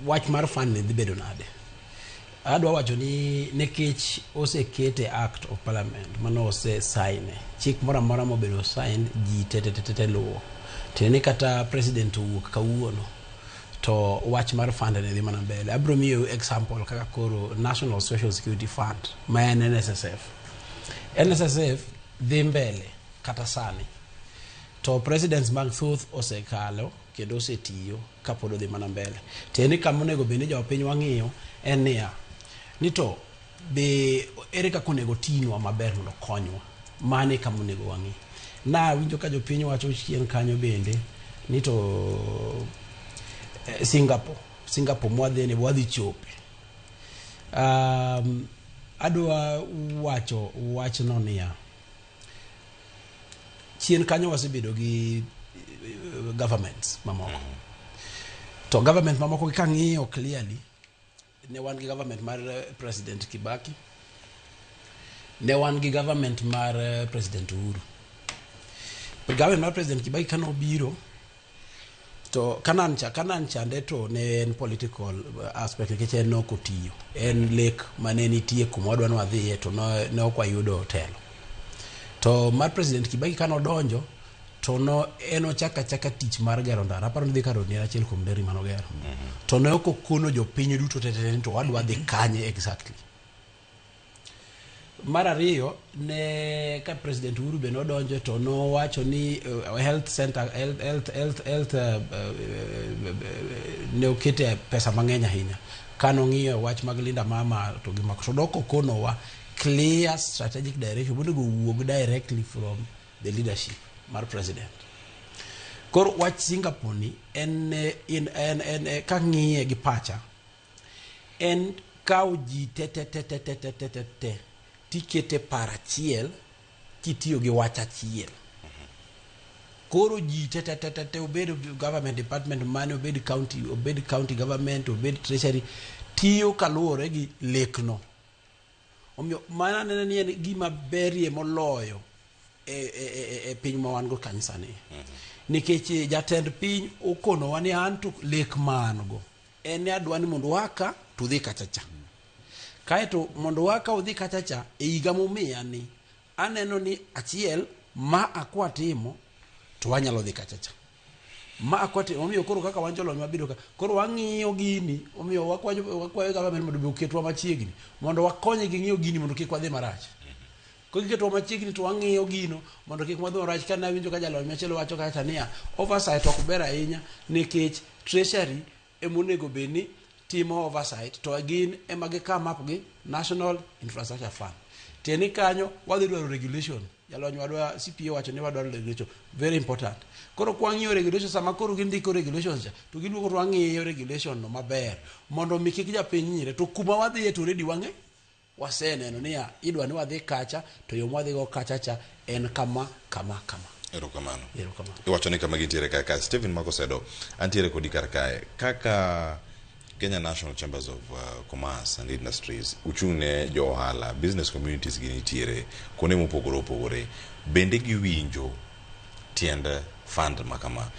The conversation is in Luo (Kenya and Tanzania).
wach mar fund ni dhi bedo nade. Adwa wacho ni nekech osekete act of parliament mano ose sign chik mora mora mobedo sign ji tete luwo tene kata president owuok kawuono to wach mar fund ne dhi mana mbele. Abro miyo example kaka koro National Social Security Fund ma en NSSF dhi mbele kata sani to presidents mag thuth osekalo kendo osetiyo kapod odhi mana mbele. Tene kama onego bende jopiny wang'iyo en niya ni to be ere kaka onego tinwa maber mondo konywa mane kama onego wang'i. Na winjo ka jopiny wacho chien kanyo bende ni to Singapore mwadhi wadhi chope. Adwa wacho wach no niya chien kanyo wasebedo gi governments mamoko. To government mamoko kang'iyo clearly ne wan gi government mar President Kibaki, ne wan gi government mar President Uhuru. Government mar President Kibaki kano biro to kanan chande to ne en political aspect nikech en nokotiyo. En lek mane nitie kuma wadwa wadhiye to ne ok wayudo telo. To mar President Kibaki kano donjo to no eno chaka tich mar gero ndara. Aparo ni dhi karo ni achiel kuom deri mano gero. To ne ok okono jopiny duto tete to wadwa dhi kanye exactly. Mar ariyo ne ka President Uhuru be no donjo to no wacho ni health center health ne okete pesa mang'eny ahinya. Kano ng'iyo wach mag Linda Mama to gi mak to doko kono wa clear strategic direction mondo go wuog directly from the leadership mar president. Kor wach Singapore ni en ka ng'iye gi pacha en kawo ji te tikete para achiel kitiyo gi wach achiel. Koro ji te obedo government department mane obedo county government obedo treasury tiyo kaluwore gi lekno. Omiyo mana nene ni en gima berie moloyo e piny ma wan go kanisa ni. Nikech jatend piny okono wani anto lek mango en adwani mondo waka to dhi kachacha. Kaeto mondo waka udhi kachacha e higa momiya ni aneno ni achiel ma akwatimo to wanyalo dhi kachacha. Ma akwatimo omiyo koro kaka wanjolo mabiro ka koro wang'iyo gini omiyo wakwayo government mondo oketwa machiegni mondo wakonye gi ng'iyo gini mondo kik wadhi marach. Ko giketo machiegni to wang'iyo gino mondo kik wadhi marach. Kana winjo ka jalony machielo wacho kacha niya oversight ok ber ahinya nikech treasury emonego beni timo oversight to again emage come up gi National Infrastructure Fund. Teni kanyo wadhi dwaro regulation. Jalony wadwa CPA wacho ni wadwaro regulation very important. Koro kwang'iyo regulation sama koro gindiko regulations to giduogo to wang'iyo regulation no maber mondo mi kik japiny nyire to kuma wadhi to ready wang'e waseneno niya idwa ni wadhi kacha to yo mwadhi go kacha cha en kama. Erokamano. Iwacho ni kama gintiere kaka Stephen Makosedo antiere kodi karkae kaka Kenya National Chambers of Commerce and Industries uchune jo ohala business communities ginitiere kone mopogore opogore bende giwinjo tiende fund makama.